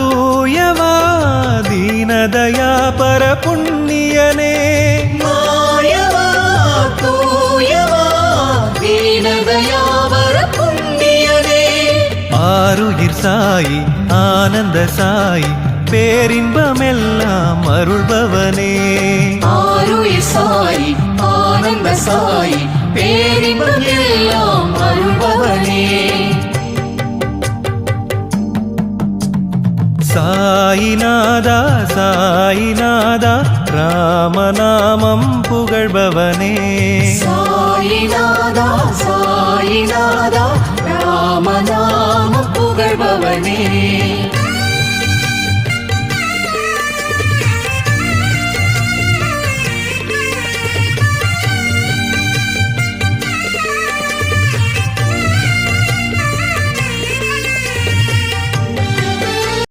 தூயவா தீனதயா பரபுண்ணியனே மாயவா தூயவா தீனதயா பரபுண்ணியனே ஆருயிர் சாயி ஆனந்த சாயி பேரின்பமெல்லாம் அருள்பவனே ஆருயிர் சாயி ஆனந்த சாயி பேரின்பமெல்லாம் அருள்பவனே சாயிநாதா சாயிநாதா ராமநாமம் புகழ்பவனே சாயிநாதா சாயிநாதா ராமநாமம் புகழ்பவனே